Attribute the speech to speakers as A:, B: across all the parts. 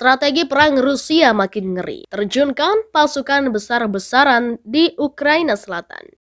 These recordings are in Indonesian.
A: Strategi perang Rusia makin ngeri. Terjunkan pasukan besar-besaran di Ukraina Selatan.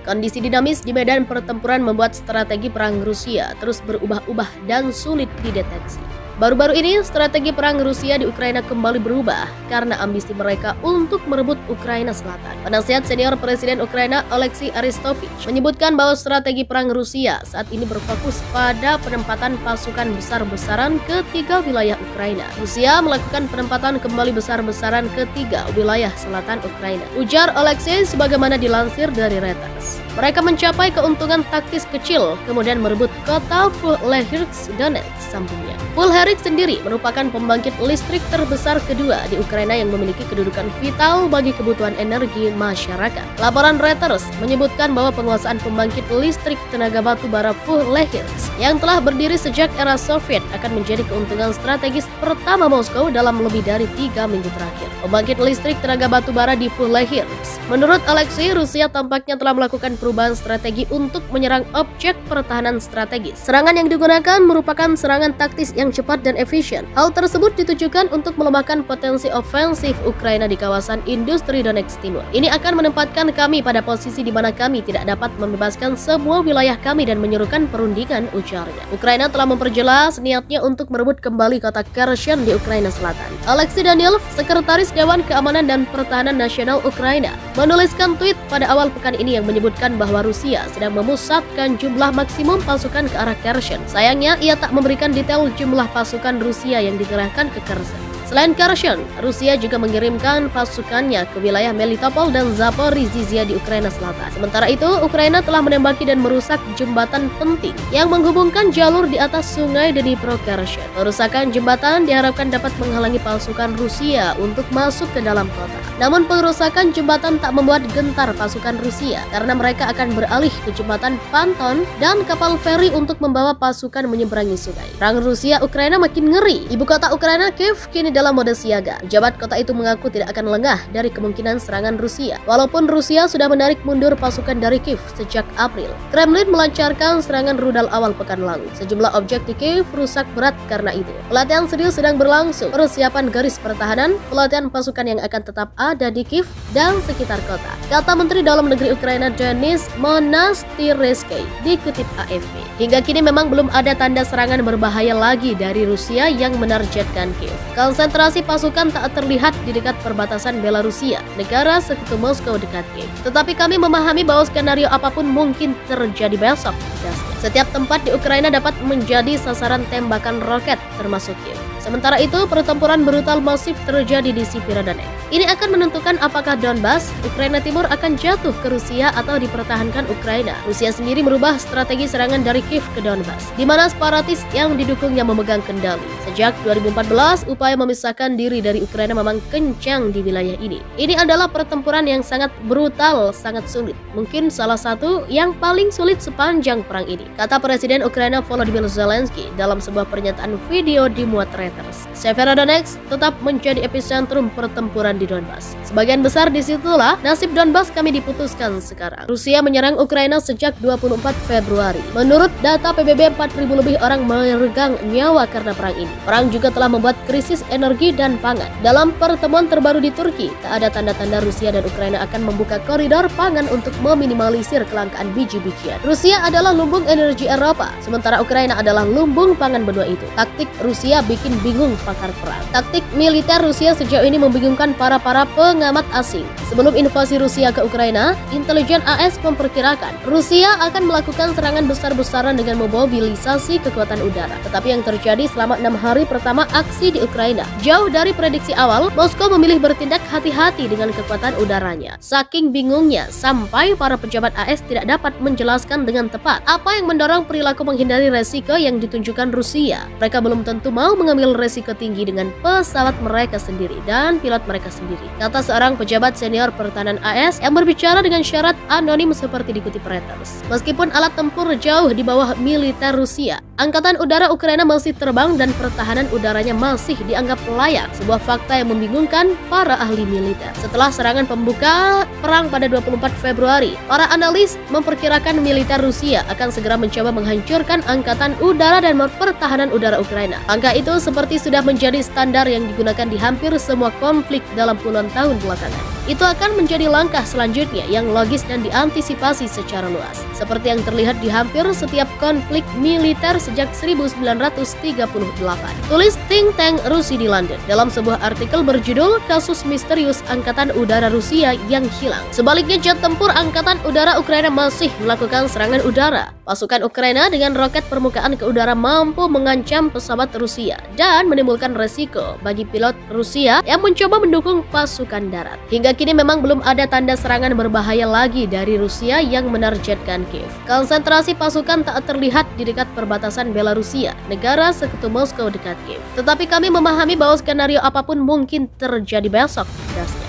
A: Kondisi dinamis di medan pertempuran membuat strategi perang Rusia terus berubah-ubah dan sulit dideteksi. Baru-baru ini, strategi perang Rusia di Ukraina kembali berubah karena ambisi mereka untuk merebut Ukraina Selatan. Penasihat senior Presiden Ukraina Oleksiy Arestovich menyebutkan bahwa strategi perang Rusia saat ini berfokus pada penempatan pasukan besar-besaran ke 3 wilayah Ukraina. Rusia melakukan penempatan kembali besar-besaran ke 3 wilayah selatan Ukraina. Ujar Oleksiy sebagaimana dilansir dari Reuters. Mereka mencapai keuntungan taktis kecil, kemudian merebut kota Fulheriks Donetsk, sambungnya. Fulheriks sendiri merupakan pembangkit listrik terbesar kedua di Ukraina yang memiliki kedudukan vital bagi kebutuhan energi masyarakat. Laporan Reuters menyebutkan bahwa penguasaan pembangkit listrik tenaga batu bara Fulheriks yang telah berdiri sejak era Soviet akan menjadi keuntungan strategis pertama Moskow dalam lebih dari 3 minggu terakhir. Pembangkit listrik tenaga batu bara di Fulheriks. Menurut Oleksiy, Rusia tampaknya telah melakukan perubahan strategi untuk menyerang objek pertahanan strategis. Serangan yang digunakan merupakan serangan taktis yang cepat dan efisien. Hal tersebut ditujukan untuk melemahkan potensi ofensif Ukraina di kawasan industri Donetsk Timur. Ini akan menempatkan kami pada posisi di mana kami tidak dapat membebaskan semua wilayah kami dan menyerukan perundingan, ujarnya. Ukraina telah memperjelas niatnya untuk merebut kembali kota Kherson di Ukraina Selatan. Oleksiy Daniilov, Sekretaris Dewan Keamanan dan Pertahanan Nasional Ukraina, menuliskan tweet pada awal pekan ini yang menyebutkan bahwa Rusia sedang memusatkan jumlah maksimum pasukan ke arah Kherson. Sayangnya, ia tak memberikan detail jumlah pasukan Rusia yang dikerahkan ke Kherson. Selain Kherson, Rusia juga mengirimkan pasukannya ke wilayah Melitopol dan Zaporizhzhia di Ukraina Selatan. Sementara itu, Ukraina telah menembaki dan merusak jembatan penting yang menghubungkan jalur di atas sungai Dnipro Kherson. Perusakan jembatan diharapkan dapat menghalangi pasukan Rusia untuk masuk ke dalam kota. Namun perusakan jembatan tak membuat gentar pasukan Rusia karena mereka akan beralih ke jembatan Panton dan kapal feri untuk membawa pasukan menyeberangi sungai. Perang Rusia-Ukraina makin ngeri. Ibu kota Ukraina, Kiev, kini dalam mode siaga. Pejabat kota itu mengaku tidak akan lengah dari kemungkinan serangan Rusia. Walaupun Rusia sudah menarik mundur pasukan dari Kiev sejak April, Kremlin melancarkan serangan rudal awal pekan lalu. Sejumlah objek di Kiev rusak berat karena itu. Pelatihan serius sedang berlangsung. Persiapan garis pertahanan, pelatihan pasukan yang akan tetap ada di Kiev dan sekitar kota, kata Menteri Dalam Negeri Ukraina Denis Monastirskyi dikutip AFP. Hingga kini memang belum ada tanda serangan berbahaya lagi dari Rusia yang menargetkan Kiev. Konsentrasi pasukan tak terlihat di dekat perbatasan Belarusia, negara sekutu Moskow dekat Kiev. Tetapi kami memahami bahwa skenario apapun mungkin terjadi besok. Setiap tempat di Ukraina dapat menjadi sasaran tembakan roket, termasuk Kiev. Sementara itu, pertempuran brutal masif terjadi di Severodonetsk. Ini akan menentukan apakah Donbas, Ukraina Timur akan jatuh ke Rusia atau dipertahankan Ukraina. Rusia sendiri merubah strategi serangan dari Kiev ke Donbas, di mana separatis yang didukungnya memegang kendali. Sejak 2014, upaya memisahkan diri dari Ukraina memang kencang di wilayah ini. Ini adalah pertempuran yang sangat brutal, sangat sulit. Mungkin salah satu yang paling sulit sepanjang perang ini, kata Presiden Ukraina Volodymyr Zelensky dalam sebuah pernyataan video dimuat Reuters. Severodonetsk tetap menjadi epicentrum pertempuran di Donbas. Sebagian besar disitulah nasib Donbas kami diputuskan sekarang. Rusia menyerang Ukraina sejak 24 Februari. Menurut data PBB, 4.000 lebih orang meregang nyawa karena perang ini. Perang juga telah membuat krisis energi dan pangan. Dalam pertemuan terbaru di Turki, tak ada tanda-tanda Rusia dan Ukraina akan membuka koridor pangan untuk meminimalisir kelangkaan biji-bijian. Rusia adalah lumbung energi Eropa, sementara Ukraina adalah lumbung pangan benua itu. Taktik Rusia bikin bingung pakar perang. Taktik militer Rusia sejauh ini membingungkan para pengamat asing. Sebelum invasi Rusia ke Ukraina, intelijen AS memperkirakan Rusia akan melakukan serangan besar-besaran dengan memobilisasi kekuatan udara. Tetapi yang terjadi selama 6 hari pertama aksi di Ukraina, jauh dari prediksi awal, Moskow memilih bertindak hati-hati dengan kekuatan udaranya. Saking bingungnya, sampai para pejabat AS tidak dapat menjelaskan dengan tepat apa yang mendorong perilaku menghindari resiko yang ditunjukkan Rusia. Mereka belum tentu mau mengambil resiko tinggi dengan pesawat mereka sendiri dan pilot mereka sendiri, kata seorang pejabat senior pertahanan AS yang berbicara dengan syarat anonim seperti dikutip Reuters. Meskipun alat tempur jauh di bawah militer Rusia, Angkatan Udara Ukraina masih terbang dan pertahanan udaranya masih dianggap layak, sebuah fakta yang membingungkan para ahli militer. Setelah serangan pembuka perang pada 24 Februari, para analis memperkirakan militer Rusia akan segera mencoba menghancurkan Angkatan Udara dan pertahanan udara Ukraina. Angka itu seperti sudah menjadi standar yang digunakan di hampir semua konflik dalam puluhan tahun belakangan. Itu akan menjadi langkah selanjutnya yang logis dan diantisipasi secara luas, seperti yang terlihat di hampir setiap konflik militer sejak 1938. Tulis think tank Rusia di London dalam sebuah artikel berjudul Kasus Misterius Angkatan Udara Rusia yang Hilang. Sebaliknya, jet tempur Angkatan Udara Ukraina masih melakukan serangan udara. Pasukan Ukraina dengan roket permukaan ke udara mampu mengancam pesawat Rusia dan menimbulkan resiko bagi pilot Rusia yang mencoba mendukung pasukan darat. Hingga kini memang belum ada tanda serangan berbahaya lagi dari Rusia yang menargetkan Kiev. Konsentrasi pasukan tak terlihat di dekat perbatasan Belarusia, negara sekutu Moskow dekat Kiev. Tetapi kami memahami bahwa skenario apapun mungkin terjadi besok.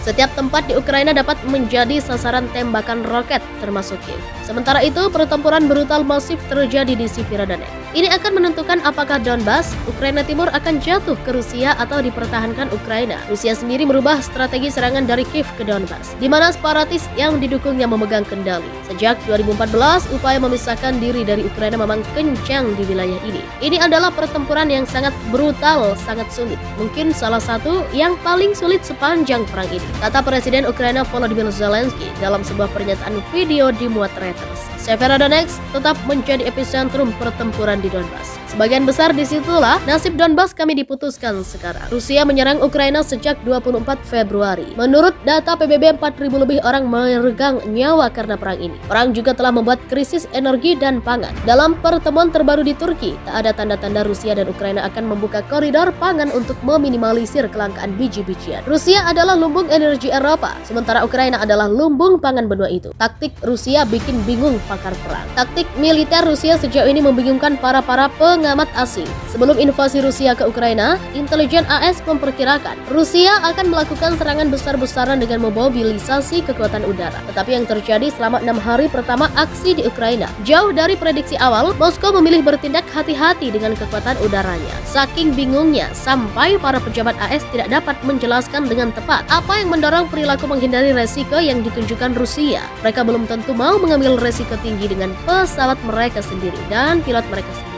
A: Setiap tempat di Ukraina dapat menjadi sasaran tembakan roket, termasuk Kiev. Sementara itu, pertempuran brutal masif terjadi di Severodonetsk. Ini akan menentukan apakah Donbas, Ukraina Timur akan jatuh ke Rusia atau dipertahankan Ukraina. Rusia sendiri merubah strategi serangan dari Kiev ke Donbas, di mana separatis yang didukungnya memegang kendali. Sejak 2014, upaya memisahkan diri dari Ukraina memang kencang di wilayah ini. Ini adalah pertempuran yang sangat brutal, sangat sulit. Mungkin salah satu yang paling sulit sepanjang perang ini, kata Presiden Ukraina Volodymyr Zelensky dalam sebuah pernyataan video dimuat Reuters. Severodonetsk tetap menjadi epicentrum pertempuran di Donbas. Sebagian besar disitulah nasib Donbas kami diputuskan sekarang. Rusia menyerang Ukraina sejak 24 Februari. Menurut data PBB, 4.000 lebih orang meregang nyawa karena perang ini. Perang juga telah membuat krisis energi dan pangan. Dalam pertemuan terbaru di Turki, tak ada tanda-tanda Rusia dan Ukraina akan membuka koridor pangan untuk meminimalisir kelangkaan biji-bijian. Rusia adalah lumbung energi Eropa, sementara Ukraina adalah lumbung pangan benua itu. Taktik Rusia bikin bingung pakar perang. Taktik militer Rusia sejauh ini membingungkan para pengamat asing. Sebelum invasi Rusia ke Ukraina, intelijen AS memperkirakan Rusia akan melakukan serangan besar-besaran dengan memobilisasi kekuatan udara. Tetapi yang terjadi selama 6 hari pertama aksi di Ukraina, jauh dari prediksi awal, Moskow memilih bertindak hati-hati dengan kekuatan udaranya. Saking bingungnya, sampai para pejabat AS tidak dapat menjelaskan dengan tepat apa yang mendorong perilaku menghindari resiko yang ditunjukkan Rusia. Mereka belum tentu mau mengambil resiko tinggi dengan pesawat mereka sendiri dan pilot mereka sendiri.